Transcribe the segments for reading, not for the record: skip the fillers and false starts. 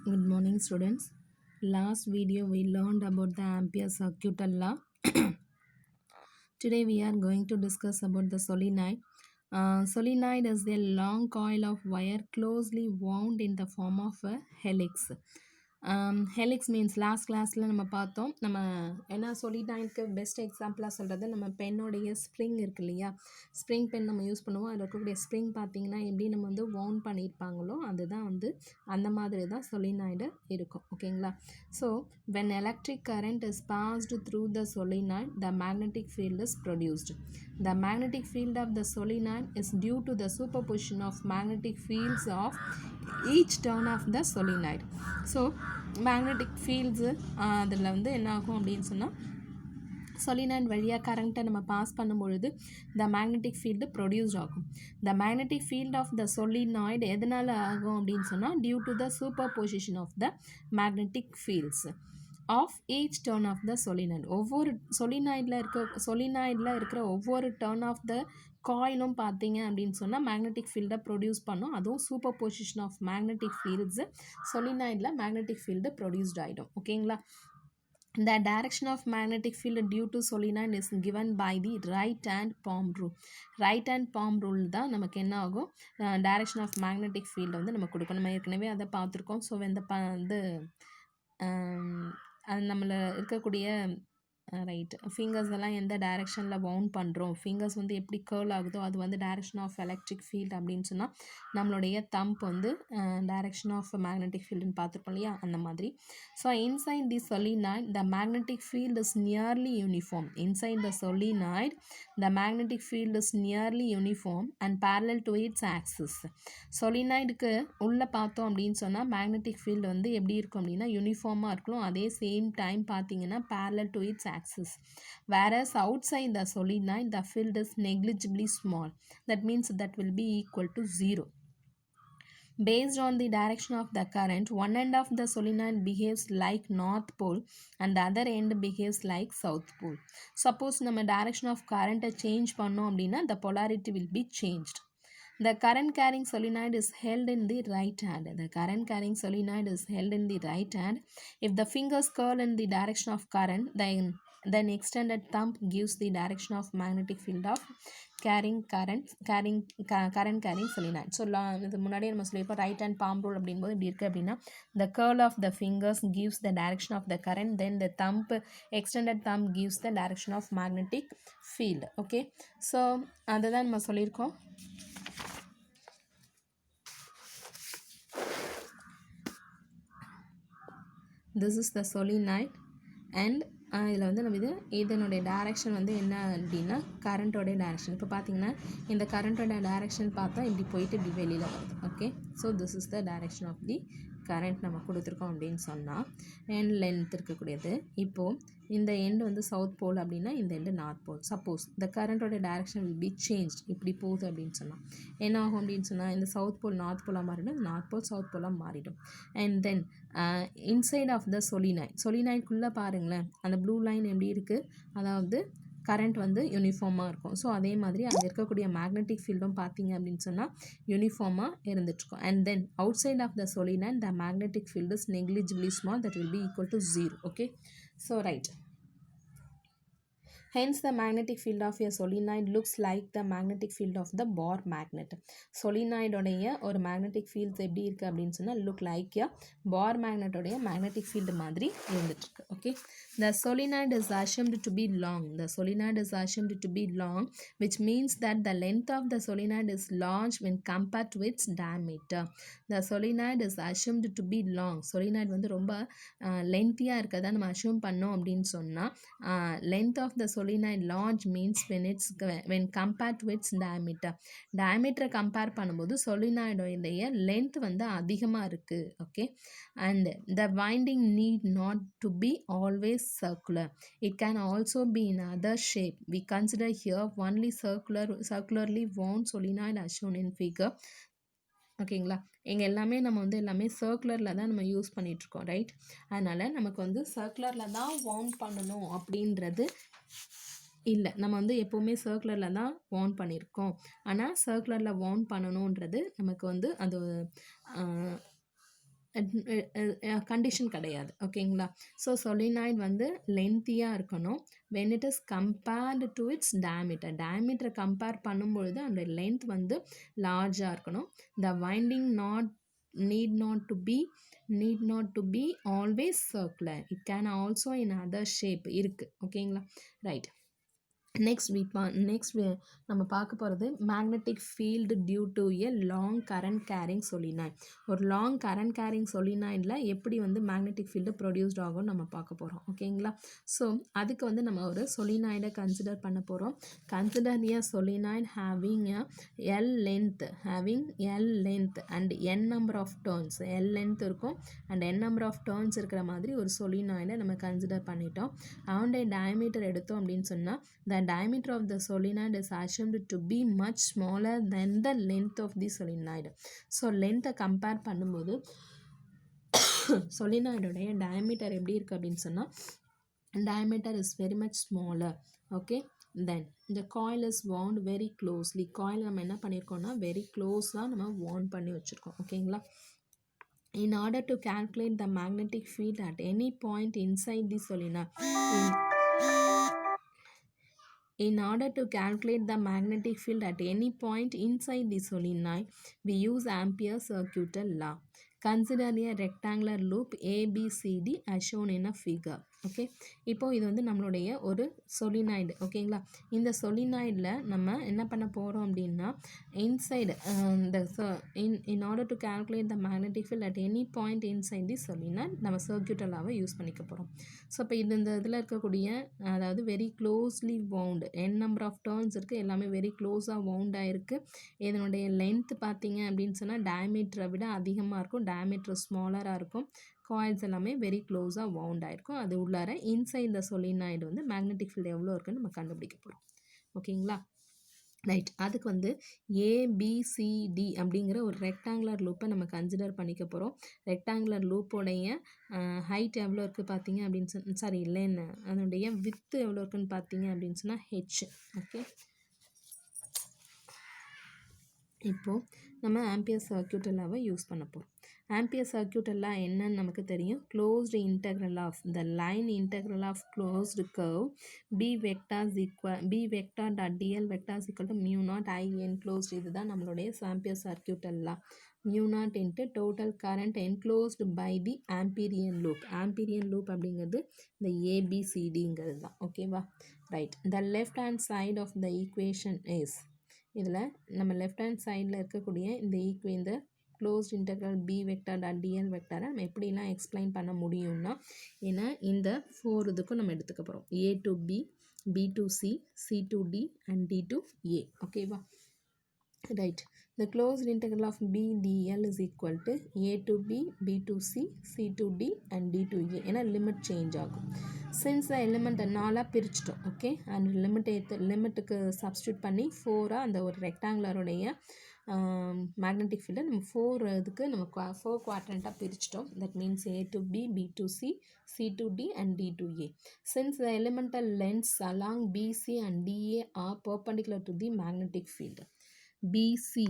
Good morning, students. Last video we learned about the Ampere circuit law. Today we are going to discuss about the solenoid. Solenoid is a long coil of wire closely wound in the form of a helix. Helix means last கிளாஸில் நம்ம பார்த்தோம். நம்ம என்ன சொல்லிட்டாயிருக்கு best எக்ஸாம்பிளாக சொல்கிறது நம்ம பென்னோடைய spring இருக்குது இல்லையா, ஸ்ப்ரிங் பென் நம்ம யூஸ் பண்ணுவோம். அதில் இருக்கக்கூடிய ஸ்ப்ரிங் பார்த்திங்கன்னா எப்படி நம்ம வந்து வவுண்ட் பண்ணியிருப்பாங்களோ அதுதான் வந்து அந்த மாதிரி தான் solenoid இருக்கும். ஓகேங்களா? So when electric current is passed through the solenoid, the magnetic field is produced. The magnetic field of the solenoid is due to the superposition of magnetic fields of each turn of the solenoid. So magnetic fields அதில் வந்து என்ன ஆகும் அப்படின்னு சொன்னால் solenoid வழியாக கரண்ட்டை நம்ம pass பண்ணும்பொழுது the magnetic field ப்ரொடியூஸ்ட் ஆகும். the magnetic field of the solenoid எதனால் ஆகும் அப்படின்னு சொன்னால் due to the superposition of the magnetic fields of each turn of the solenoid. ஒவ்வொரு solenoidல இருக்கிற ஒவ்வொரு turn of the காயிலும் பார்த்தீங்க அப்படின்னு சொன்னால் மேக்னெட்டிக் ஃபீல்டை ப்ரொடியூஸ் பண்ணும். அதுவும் superposition of magnetic fields solenoidல மேக்னெட்டிக் ஃபீல்டு ப்ரொடியூஸ்ட் ஆகிடும். ஓகேங்களா? The direction of magnetic field due to solenoid is given by the right hand palm rule. Right hand palm rule தான் நமக்கு என்ன ஆகும், direction of magnetic field வந்து நம்ம கொடுக்கணும். நம்ம ஏற்கனவே அதை பார்த்துருக்கோம். ஸோ வந்து அது நம்மள இருக்கக்கூடிய ரைட் ஃபிங்கர்ஸ் எல்லாம் எந்த டைரெக்ஷனில் வவுண்ட் பண்ணுறோம், ஃபிங்கர்ஸ் வந்து எப்படி கேர்ள் ஆகுதோ அது வந்து டைரெக்ஷன் ஆஃப் எலக்ட்ரிக் ஃபீல்டு அப்படின்னு சொன்னால் நம்மளுடைய தம்ப் வந்து டைரெக்ஷன் ஆஃப் மேக்னெட்டிக் ஃபீல்டுன்னு பார்த்துருப்போம் இல்லையா, அந்த மாதிரி. So inside the solenoid the magnetic field is nearly uniform. Inside the solenoid the magnetic field is nearly uniform and parallel to its axis. solenoidக்கு உள்ளே பார்த்தோம் அப்படின்னு சொன்னால் மேக்னெட்டிக் ஃபீல்டு வந்து எப்படி இருக்கும் அப்படின்னா யூனிஃபார்மாக இருக்கணும். அதே சேம் டைம் பார்த்தீங்கன்னா parallel to its axis. Whereas outside the solenoid the field is negligibly small. That means that will be equal to 0. Based on the direction of the current, one end of the solenoid behaves like north pole and the other end behaves like south pole. Suppose நம்ம direction of current change பண்ணோம் அப்படின்னா the polarity will be changed. The current carrying solenoid is held in the right hand. The current carrying solenoid is held in the right hand. If the fingers curl in the direction of current, then extended thumb gives the direction of magnetic field of current carrying solenoid. So இது முன்னாடியே நம்ம சொல்லியிருப்போம் right hand bomb rule அப்படின்போது இப்படி இருக்குது அப்படின்னா the curl of the fingers gives the direction of the current, then the extended thumb gives the direction of magnetic field. Okay, so அதுதான் நம்ம சொல்லியிருக்கோம். This is the solenoid and இதில் வந்து நம்ம இதனுடைய டைரெக்ஷன் வந்து என்ன அப்படின்னா கரண்ட்டோடைய டைரெக்ஷன். இப்போ பார்த்தீங்கன்னா இந்த கரண்ட்டோட டைரெக்ஷன் பார்த்தா இப்படி போயிட்டு இப்படி வெளியில் வருது. Okay, so this is the direction of the current நம்ம கொடுத்துருக்கோம் அப்படின்னு சொன்னால் எண்ட் லென்த் இருக்கக்கூடியது. இப்போது இந்த எண்டு வந்து சவுத் போல் அப்படின்னா இந்த எண்டு நார்த் போல். சப்போஸ் இந்த கரண்ட்டோட டைரெக்ஷன் வில் பி சேஞ்ச், இப்படி போகுது அப்படின்னு சொன்னால் என்ன ஆகும் அப்படின்னு சொன்னால் இந்த சவுத் போல் நார்த் போலாக மாறிடும், நார்த் போல் சவுத் போலாக மாறிடும். And then inside of the solenoidக்குள்ளே பாருங்களேன் அந்த ப்ளூ லைன் எப்படி இருக்குது, அதாவது கரண்ட் வந்து யூனிஃபார்மாக இருக்கும். ஸோ அதே மாதிரி அங்கே இருக்கக்கூடிய மேக்னெட்டிக் ஃபீல்டும் பார்த்தீங்க அப்படின்னு சொன்னால் யூனிஃபார்மாக இருந்துகிட்ருக்கும். And then outside of the solenoid the magnetic field is negligibly small, that will be equal to 0. Okay, so right. Hence the magnetic field of a solenoid looks like the magnetic field of the bar magnet. solenoid உடைய ஒரு magnetic field எப்படி இருக்குது அப்படின்னு சொன்னால் look like a bar magnet உடைய magnetic field மாதிரி இருந்துட்டுருக்கு. Okay, the solenoid is assumed to be long. The solenoid is assumed to be long, which means that the length of the solenoid is large when compared to its diameter. The solenoid is assumed to be long. solenoid வந்து ரொம்ப லென்த்தியாக இருக்கதான் நம்ம assume பண்ணோம் அப்படின்னு சொன்னால் length of the solenoid large means when compared to its diameter. diameter compare பண்ணும்போது solenoid உடைய length வந்து அதிகமாக இருக்குது. Okay, and the winding need not to be always circular. It can also be in other shape. We consider here only circularly wound solenoid as shown in figure. ஓகேங்களா, எங்கள் எல்லாமே நம்ம வந்து எல்லாமே சர்க்குலரில் தான் நம்ம யூஸ் பண்ணிகிட்ருக்கோம். ரைட், அதனால் நமக்கு வந்து சர்க்குலரில் தான் வவுண்ட் பண்ணணும் அப்படின்றது இல்லை. நம்ம வந்து எப்போவுமே சர்க்குலரில் தான் வவுண்ட் பண்ணியிருக்கோம். ஆனால் சர்க்குலரில் வவுண்ட் பண்ணணுன்றது நமக்கு வந்து அது கண்டிஷன் கிடையாது. ஓகேங்களா? ஸோ சொலினாய்டு வந்து லென்த்தியாக இருக்கணும். When it is compared to its diameter, டயமீட்டரை கம்பேர் பண்ணும்பொழுது அந்த லென்த் வந்து லார்ஜாக இருக்கணும். The winding need not to be always circular. It can also in other shape இருக்கு. ஓகேங்களா? ரைட். நெக்ஸ்ட் நம்ம பார்க்க போகிறது magnetic field due to a long current carrying solenoid. ஒரு லாங் கரண்ட் கேரிங் சொலினாய்டில் எப்படி வந்து மேக்னெட்டிக் ஃபீல்டு ப்ரொடியூஸ்ட் ஆகும்னு நம்ம பார்க்க போகிறோம். ஓகேங்களா? ஸோ அதுக்கு வந்து நம்ம ஒரு சொலினாய்டை கன்சிடர் பண்ண போகிறோம். Consider a solenoid having L length and N number of turns. L length இருக்கும் and N number of turns இருக்கிற மாதிரி ஒரு சொலினாய்டை நம்ம கன்சிடர் பண்ணிட்டோம். அவனுடைய டயமீட்டர் எடுத்தோம் அப்படின்னு சொன்னால் the diameter of the solenoid is assumed to be much smaller than the length of the solenoid. So லென்த்தை கம்பேர் பண்ணும்போது சொலினாய்டுடைய டயமீட்டர் எப்படி இருக்குது அப்படின்னு சொன்னால் diameter is very much smaller. Okay, then the coil is wound very closely. coil நம்ம என்ன பண்ணியிருக்கோம்னா very closeாக நம்ம wound பண்ணி வச்சுருக்கோம். ஓகேங்களா? In order to calculate the magnetic field at any point inside the solenoid, in order to calculate the magnetic field at any point inside the solenoid, we use Ampere's circuital law. Consider a rectangular loop ABCD as shown in a figure. Okay, இப்போது இது வந்து நம்மளுடைய ஒரு solenoid. ஓகேங்களா? இந்த சொலினாய்டில் நம்ம என்ன பண்ண போகிறோம் அப்படின்னா இன்சைடு இந்த in order to calculate the magnetic field at any point inside the solenoid நம்ம சர்க்யூட்டலாக யூஸ் பண்ணிக்க போகிறோம். ஸோ இப்போ இந்த இதில் இருக்கக்கூடிய அதாவது very closely wound n number of turns இருக்குது, எல்லாமே வெரி க்ளோஸாக வவுண்டாக இருக்குது. இதனுடைய லென்த் பார்த்தீங்க அப்படின்னு சொன்னால் டயமீட்டரை விட அதிகமாக இருக்கும், டயமீட்டர் ஸ்மாலராக இருக்கும். காயில்ஸ் எல்லாமே வெரி க்ளோஸாக வவுண்ட் ஆகிருக்கும். அது உள்ளார இன்சைட் த சொலினாய்டு வந்து மேக்னெட்டிக் ஃபீல்டு எவ்வளோ இருக்குன்னு நம்ம கண்டுபிடிக்க போகிறோம். ஓகேங்களா? ரைட். அதுக்கு வந்து ஏபிசிடி அப்படிங்கிற ஒரு ரெக்டாங்குலர் லூப்பை நம்ம கன்சிடர் பண்ணிக்க போகிறோம். ரெக்டாங்குலர் லூப்போடைய ஹைட் எவ்வளோ இருக்குது பார்த்தீங்க அப்படின்னு இல்லைன்னு அதனுடைய வித்து எவ்வளோ இருக்குன்னு பார்த்தீங்க அப்படின்னு சொன்னால் ஹெச். ஓகே, இப்போது நம்ம ஆம்பியர் சர்க்யூட்டல் லாவை யூஸ் பண்ண போகிறோம். ஆம்பியர் சர்க்யூட்டல் லா என்னன்னு நமக்கு தெரியும். Closed integral of the line integral of closed curve B vector dot dl vector equal to mu naught I enclosed. இதுதான் நம்மளுடைய Ampere circuital law. Mu naught into total current enclosed by the Amperian loop. Amperian loop அப்படிங்கிறது இந்த ஏபிசிடிங்கிறது தான். ஓகேவா? Right. The left hand side of the equation is, இதில் நம்ம left hand சைடில் இருக்கக்கூடிய இந்த closed integral B vector dot dl வெக்டாரை நம்ம எப்படிலாம் எக்ஸ்பிளைன் பண்ண முடியும்னா, ஏன்னா இந்த 4 இதுக்கும் நம்ம எடுத்துக்க போகிறோம். A to B, B to C, C to D and D to A. ஓகேவா? Right. The closed integral of b dl is equal to a to b, b to c, c to d and d to a. ஏன்னா limit change ஆகும். Since the எலிமெண்ட்டை 4ஆக பிரிச்சிட்டோம். Okay, and லிமிட்டுக்கு substitute பண்ணி 4ஆக அந்த ஒரு ரெக்டாங்குலருடைய மேக்னெட்டிக் ஃபீல்டை நம்ம 4 இதுக்கு நம்ம 4 குவாட்ரண்ட்டாக பிரிச்சிட்டோம். That means A to B, B to C, C to D and D to A. Since the elemental lengths along BC and DA are perpendicular to the magnetic field. BC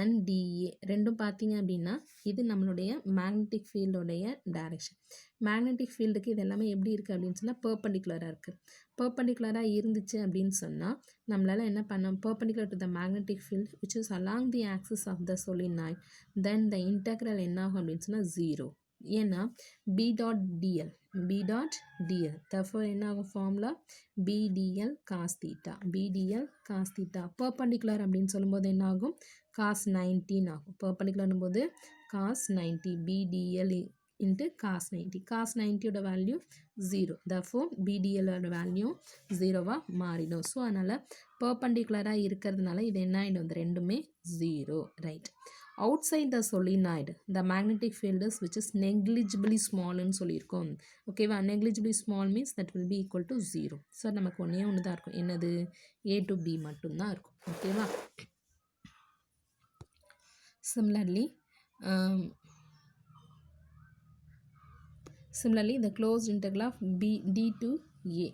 and DA ரெண்டும் பார்த்தீங்க அப்படின்னா இது நம்மளுடைய magnetic ஃபீல்டோடைய direction. Magnetic ஃபீல்டுக்கு இது எல்லாமே எப்படி இருக்குது அப்படின்னு சொன்னால் பர்பண்டிகுலராக இருக்குது. பர்பண்டிகுலராக இருந்துச்சு அப்படின்னு சொன்னால் நம்மளால் என்ன பண்ணோம், perpendicular to the magnetic field which is along the axis of the solenoid, then the integral என்ன ஆகும் அப்படின்னு சொன்னால் 0. ஏன்னா பி டாட் டிஎல் therefore என்ன ஆகும் formula BDL cos theta, BDL cos theta. Perpendicular அப்படின்னு சொல்லும்போது என்ன ஆகும், காஸ் 90 ஆகும். பர்பண்டிகுலர்னும் போது cos 90, BDL into cos 90. Cos 90யோட வேல்யூ 0, therefore பிடிஎலோட வேல்யூ 0வாக மாறிடும். ஸோ அதனால் பர்பண்டிகுலராக இருக்கிறதுனால இது என்ன ஆகிடும், இந்த ரெண்டுமே 0. Right. outside the solenoid the magnetic field is which is negligibly small ன்னு சொல்லியிருக்கோம். ஓகேவா? negligibly small means that will be equal to 0. So நமக்கு ஒன்றே ஒன்று தான் இருக்கும், என்னது, a to b மட்டும்தான் இருக்கும். ஓகேவா? similarly the closed integral of b d to a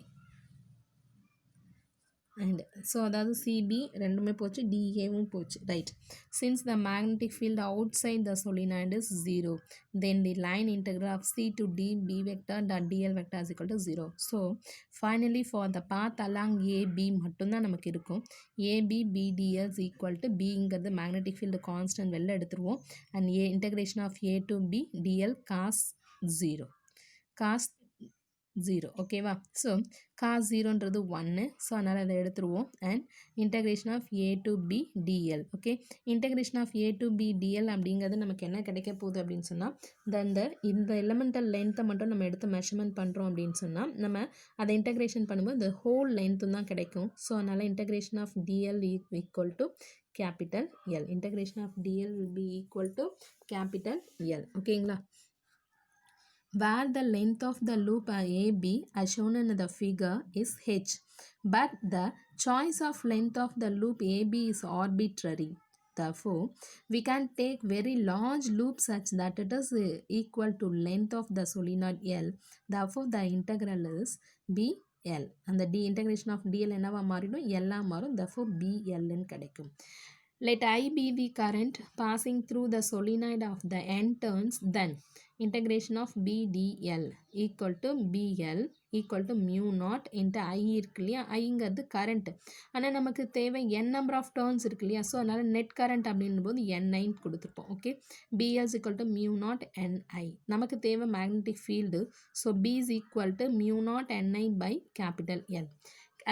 and so அதாவது CB ரெண்டுமே போச்சு, DAவும் போச்சு, right? Since the magnetic field outside the solenoid is 0, then the line integral of C to D B vector dot DL vector is equal to 0. So finally for the path along AB மட்டும்தான் நமக்கு இருக்கும். AB BDL is equal to Bங்கிறது magnetic field constant வெளில எடுத்துருவோம், and A integration of A to B DL cos 0 ஓகேவா. So cos 0ன்றது 1, so அதனால் அதை எடுத்துருவோம். And integration of A to B DL. Okay, integration of A to B DL அப்படிங்கிறது நமக்கு என்ன கிடைக்க போகுது அப்படின்னு சொன்னால், இந்த எலமெண்டல் லென்த்தை மட்டும் நம்ம எடுத்து மெஷர்மெண்ட் பண்ணுறோம் அப்படின்னு சொன்னால் நம்ம அதை இன்டகிரேஷன் பண்ணும்போது இந்த ஹோல் லென்த்தும் தான் கிடைக்கும். ஸோ அதனால் integration of DL equal to capital L. Integration of DL will be equal to capital L. ஓகேங்களா. Where the length of the loop AB as shown in the figure is h, but the choice of length of the loop AB is arbitrary. Therefore, we can take very large loop such that it is equal to length of the solenoid L. Therefore, the integral is BL. And the integration of DL என்னவா மாறிடும், L மாறும். Therefore, BL ன்னு கிடைக்கும். Let I be the current passing through the solenoid of the n turns, then integration of BDL equal to BL equal to mu naught into I இருக்கு இல்லையா, ஐங்கிறது current. ஆனால் நமக்கு தேவை n நம்பர் ஆஃப் டர்ன்ஸ் இருக்கு இல்லையா, so அதனால் net current அப்படின்னும் போது NI கொடுத்துருப்போம். Okay, BL is equal to mu naught NI. நமக்கு தேவை magnetic field, so B is equal to mu naught NI by capital L.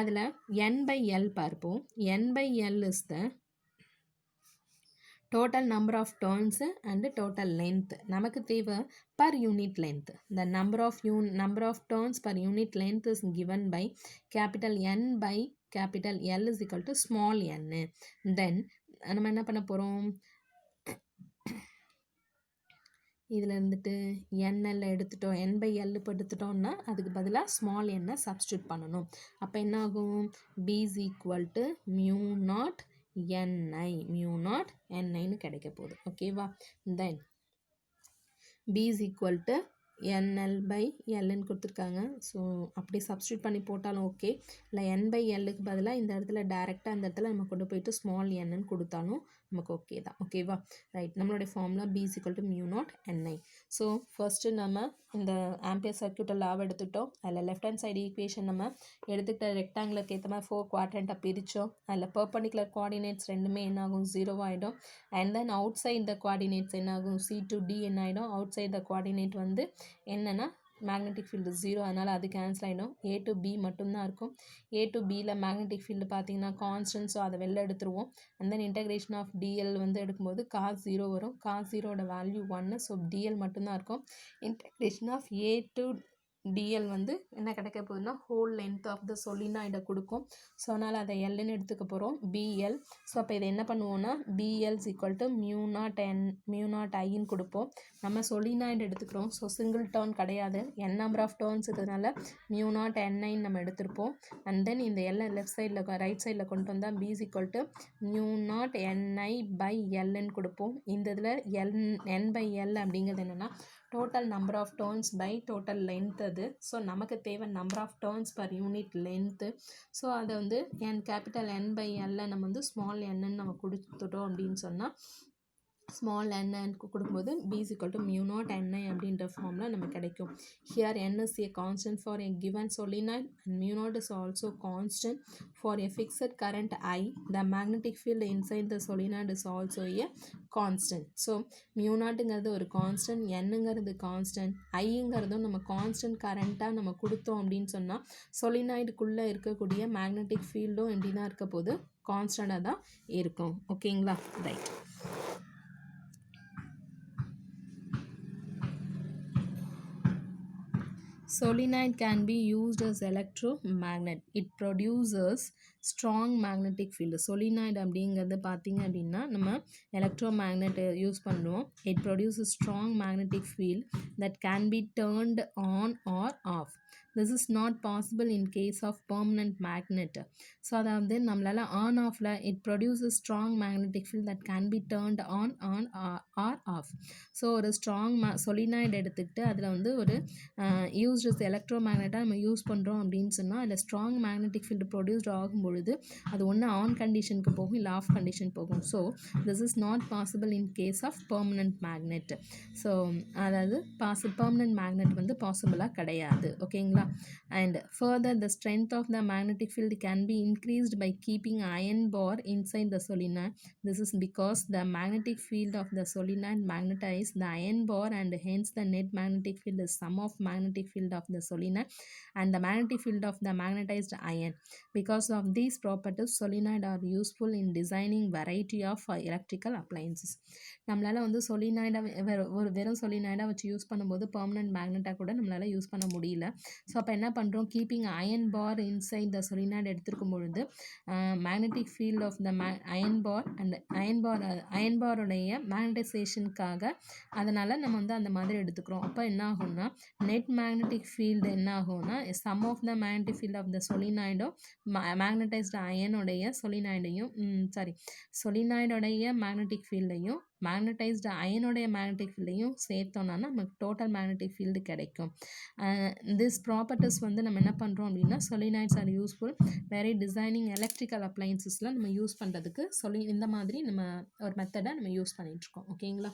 அதில் N by L பார்ப்போம். N by L is the total number of turns and total length. நமக்கு தேவை per unit length. The number of turns per unit length is given by capital N by capital L is equal to small n. Then நம்ம என்ன பண்ண போகிறோம், இதில் இருந்துட்டு NL எடுத்துட்டோம், N by L எடுத்துட்டோம்னா அதுக்கு பதிலாக ஸ்மால் என்னை சப்ஸ்டியூட் பண்ணணும். அப்போ என்ன ஆகும், B is equal to mu naught NI கிடைக்க போகுது. ஓகேவா. தென் B is equal to NL by Lன்னு கொடுத்துருக்காங்க. ஸோ அப்படி சப்ஸ்டியூட் பண்ணி போட்டாலும் ஓகே, இல்லை N by Lக்கு பதிலாக இந்த இடத்துல டேரெக்டாக அந்த இடத்துல நம்ம கொண்டு போயிட்டு ஸ்மால் Nன்னு கொடுத்தாலும் நமக்கு ஓகே தான். ஓகேவா, ரைட். நம்மளுடைய formula B is equal to mu naught NI. So first நம்ம இந்த ஆம்பியர் சர்க்யூட்டை லாவ் எடுத்துட்டோம். அதில் லெஃப்ட் ஹேண்ட் சைடு ஈக்குவேஷன் நம்ம எடுத்துக்கிட்ட ரெக்டாங்குலருக்கு ஏற்ற மாதிரி 4 குவாட்ரண்ட்டாக பிரித்தோம். அதில் பர்பண்டிகுலர் கோஆர்டினேட்ஸ் ரெண்டுமே என்ன ஆகும், 0 ஆகிடும். And then outside the coordinates என்ன ஆகும், C to D என்ன ஆகிடும், அவுட் சைட் த கோஆர்டினேட் வந்து என்னென்னா மேக்னெட்டிக் ஃபீல்டு 0, அதனால் அது கேன்சல் ஆகிடும். A to B மட்டும்தான் இருக்கும். A to Bயில் மேக்னெட்டிக் ஃபீல்டு பார்த்தீங்கன்னா கான்ஸ்டன்ட், ஸோ அதை வெளில எடுத்துருவோம். And then integration of DL வந்து எடுக்கும்போது cos 0 வரும். cos 0 வேல்யூ 1, ஸோ DL மட்டும்தான் இருக்கும். Integration of A to DL வந்து என்ன கிடைக்க போகுதுன்னா ஹோல் லென்த் ஆஃப் த சொலினாய்டை கொடுக்கும். ஸோ அதனால் அதை Lன்னு எடுத்துக்க போகிறோம், BL. ஸோ அப்போ இதை என்ன பண்ணுவோன்னா BL is equal to mu naught Iன்னு கொடுப்போம். நம்ம சொலினாய்டு எடுத்துக்கிறோம், ஸோ சிங்கிள் டர்ன் கிடையாது, n நம்பர் ஆஃப் டர்ன்ஸ் இருக்கிறதுனால mu naught NI நம்ம எடுத்திருப்போம். அண்ட் தென் இந்த L லெஃப்ட் சைடில் ரைட் சைடில் கொண்டு வந்தால் B is equal to mu naught NI by Lன்னு கொடுப்போம். இந்த இதில் N by L அப்படிங்கிறது என்னென்னா total number of turns by total length அது. ஸோ நமக்கு தேவை number of turns per unit length. So அதை வந்து capital N by L நம்ம வந்து small n நம்ம கொடுத்துட்டோம் அப்படின்னு சொன்னால் ஸ்மால் n கொடுக்கும்போது B is equal to mu naught NI அப்படின்ற ஃபார்மில் நமக்கு கிடைக்கும். Here n is a constant for a given solenoid and mu naught is also constant for a fixed current I. The magnetic field inside the solenoid is also a constant. So mu naughtங்கிறது ஒரு constant, என்னங்கிறது constant, ஐங்கிறதும் நம்ம constant கரண்ட்டாக நம்ம கொடுத்தோம் அப்படின்னு சொன்னால் சொலினாய்டுக்குள்ளே இருக்கக்கூடிய magnetic ஃபீல்டும் எப்படி தான் இருக்க போது, கான்ஸ்டண்ட்டாக தான் இருக்கும். ஓகேங்களா, right. Solenoid can be used as electromagnet. It produces strong magnetic field. Solenoid அப்படிங்கிறது பார்த்தீங்க அப்படின்னா நம்ம எலக்ட்ரோமேக்னெட் யூஸ் பண்ணுவோம். It produces strong magnetic field that can be turned on or off. This is not possible in case of permanent magnet. So அதாவது நம்மளால் on ஆஃபில் it produces strong magnetic field that can be turned on or off. So ஒரு strong solenoid எடுத்துக்கிட்டு அதில் வந்து ஒரு used எலக்ட்ரோமேக்னெட்டாக நம்ம use பண்ணுறோம் அப்படின்னு சொன்னால் அதில் ஸ்ட்ராங் மேக்னெட்டிக் ஃபீல்டு ப்ரொடியூஸ்ட் ஆகும்பொழுது பொழுது அது ஒன்று ஆன் கண்டிஷனுக்கு போகும், இல்லை ஆஃப் கண்டிஷன் போகும். So this is not possible in case of permanent magnet. So அதாவது பெர்மனன்ட் மேக்னெட் வந்து பாசிபிளாக கிடையாது. ஓகேங்களா? And further the strength of the magnetic field can be increased by keeping iron bar inside the solenoid. This is because the magnetic field of the solenoid magnetizes the iron bar, and hence the net magnetic field is sum of magnetic field of the solenoid and the magnetic field of the magnetized iron. Because of these properties, solenoid are useful in designing variety of electrical appliances. நம்மளால் வந்து சொலினாய்டாக ஒரு வெறும் சொலினாய்டாக வச்சு use பண்ணும்போது permanent மேக்னெட்டாக கூட நம்மளால் use பண்ண முடியல. ஸோ அப்போ என்ன பண்ணுறோம், keeping iron bar inside the solenoid எடுத்துருக்கும் பொழுது magnetic field of the iron bar and iron பாருடைய மேக்னடைசேஷனுக்காக அதனால் நம்ம வந்து அந்த மாதிரி எடுத்துக்கிறோம். அப்போ என்ன ஆகும்னா நெட் மேக்னெட்டிக் ஃபீல்டு என்ன ஆகும்னா sum of the magnetic field of the சொலினாய்டும் மேக்னடைஸ்டு அயனுடைய சொலினாய்டோடைய மேக்னெட்டிக் ஃபீல்டையும் மேக்னடைஸ்டு அயனுடைய மேக்னெட்டிக் ஃபீல்டையும் சேர்த்தோம்னா நமக்கு டோட்டல் மேக்னெட்டிக் ஃபீல்டு கிடைக்கும். திஸ் ப்ராப்பர்ட்டிஸ் வந்து நம்ம என்ன பண்ணுறோம் அப்படின்னா solenoids are useful very designing electrical அப்ளையன்சஸில் நம்ம யூஸ் பண்ணுறதுக்கு இந்த மாதிரி நம்ம ஒரு மெத்தடை நம்ம யூஸ் பண்ணிகிட்ருக்கோம். ஓகேங்களா?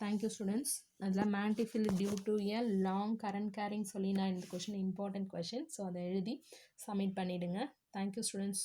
Thank you students. அதில் magnetic field due to a long current carrying solenoid இந்த கொஷின் இம்பார்ட்டன்ட் கொஷின். ஸோ அதை எழுதி சப்மிட் பண்ணிவிடுங்க. Thank you students.